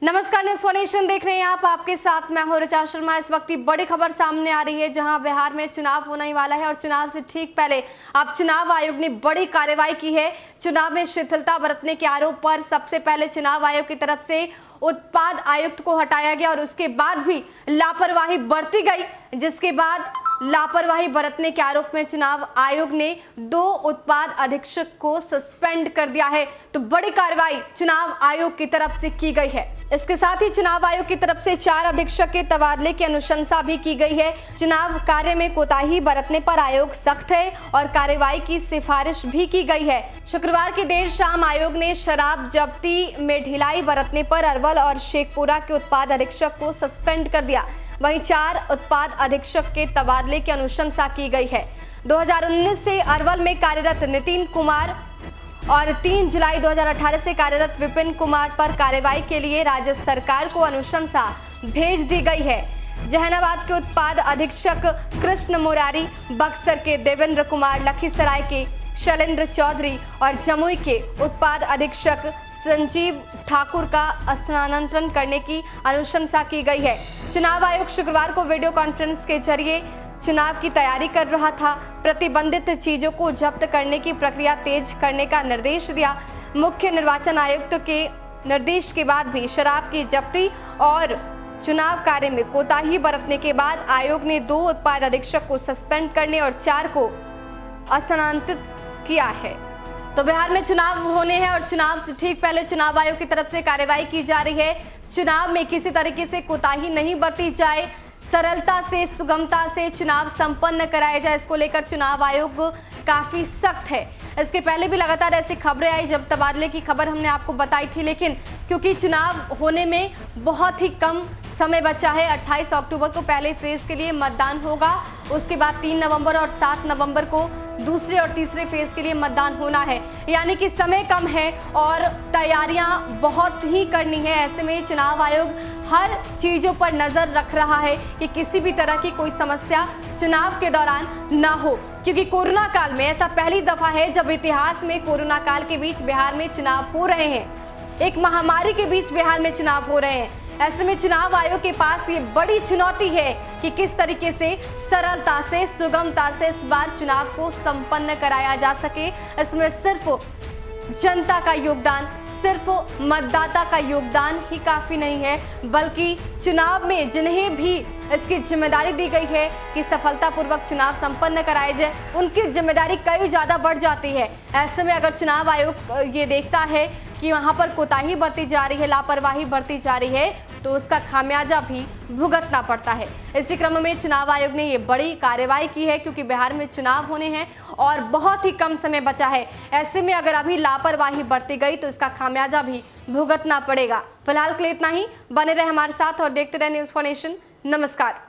नमस्कार, news one nation देख रहे हैं आप। आपके साथ मैं हूं ऋचा शर्मा। इस वक्त की बड़ी खबर सामने आ रही है, जहां बिहार में चुनाव होने ही वाला है और चुनाव से ठीक पहले अब चुनाव आयोग ने बड़ी कार्रवाई की है। चुनाव में शिथिलता बरतने के आरोप पर सबसे पहले चुनाव आयोग की तरफ से उत्पाद आयुक्त को हटाया गया और उसके बाद भी लापरवाही बरती गई, जिसके बाद लापरवाही बरतने के आरोप में चुनाव आयोग ने 2 उत्पाद अधीक्षक को सस्पेंड कर दिया है। तो बड़ी कार्रवाई चुनाव आयोग की तरफ से की गई है। इसके साथ ही चुनाव आयोग की तरफ से 4 अधीक्षक के तबादले की अनुशंसा भी की गई है। चुनाव कार्य में कोताही बरतने पर आयोग सख्त है और कार्रवाई की सिफारिश भी की गई है। शुक्रवार की देर शाम आयोग ने शराब जब्ती में ढिलाई बरतने पर अरवल और शेखपुरा के उत्पाद अधीक्षक को सस्पेंड कर दिया। वहीं 4 उत्पाद अधीक्षक के तबादले की अनुशंसा की गई है। 2019 से अरवल में कार्यरत नितिन कुमार और 3 जुलाई 2018 से कार्यरत विपिन कुमार पर कार्रवाई के लिए राज्य सरकार को अनुशंसा भेज दी गई है। जहानाबाद के उत्पाद अधीक्षक कृष्ण मुरारी, बक्सर के देवेंद्र कुमार, लखीसराय के शैलेंद्र चौधरी और जमुई के उत्पाद अधीक्षक संजीव ठाकुर का स्थानांतरण करने की अनुशंसा की गई है। चुनाव आयोग शुक्रवार को वीडियो कॉन्फ्रेंस के जरिए चुनाव की तैयारी कर रहा था। प्रतिबंधित चीजों को जब्त करने की प्रक्रिया तेज करने का निर्देश दिया। मुख्य निर्वाचन आयुक्त के निर्देश के बाद भी शराब की जब्ती और चुनाव कार्य में कोताही बरतने के बाद आयोग ने 2 उत्पाद अधीक्षक को सस्पेंड करने और 4 को स्थानांतरित किया है। तो बिहार में चुनाव होने हैं और चुनाव से ठीक पहले चुनाव आयोग की तरफ से कार्रवाई की जा रही है। चुनाव में किसी तरीके से कोताही नहीं बरती जाए, सरलता से सुगमता से चुनाव संपन्न कराया जाए, इसको लेकर चुनाव आयोग काफी सख्त है। इसके पहले भी लगातार ऐसी खबरें आई, जब तबादले की खबर हमने आपको बताई थी, लेकिन क्योंकि चुनाव होने में बहुत ही कम समय बचा है, 28 अक्टूबर को पहले फेज के लिए मतदान होगा, उसके बाद 3 नवंबर और 7 नवंबर को दूसरे और तीसरे फेज के लिए मतदान होना है। यानी कि समय कम है और तैयारियां बहुत ही करनी है। ऐसे में चुनाव आयोग हर चीजों पर नजर रख रहा है कि किसी भी तरह की कोई समस्या चुनाव के दौरान ना हो, क्योंकि कोरोना काल में ऐसा पहली दफा है जब इतिहास में कोरोना काल के बीच बिहार में चुनाव हो रहे हैं। एक महामारी के बीच बिहार में चुनाव हो रहे हैं। ऐसे में चुनाव आयोग के पास ये बड़ी चुनौती है कि किस तरीके से सरलता से सुगमता से इस बार चुनाव को संपन्न कराया जा सके। इसमें सिर्फ जनता का योगदान, सिर्फ मतदाता का योगदान ही काफी नहीं है, बल्कि चुनाव में जिन्हें भी इसकी जिम्मेदारी दी गई है कि सफलतापूर्वक चुनाव संपन्न कराए जाए, उनकी जिम्मेदारी कई ज्यादा बढ़ जाती है। ऐसे में अगर चुनाव आयोग ये देखता है कि वहां पर कोताही बरती जा रही है, लापरवाही बरती जा रही है, तो उसका खामियाजा भी भुगतना पड़ता है। इसी क्रम में चुनाव आयोग ने ये बड़ी कार्रवाई की है, क्योंकि बिहार में चुनाव होने हैं और बहुत ही कम समय बचा है। ऐसे में अगर अभी लापरवाही बरती गई तो इसका खामियाजा भी भुगतना पड़ेगा। फिलहाल के लिए इतना ही। बने रहे हमारे साथ और देखते रहे न्यूज़ वन नेशन। नमस्कार।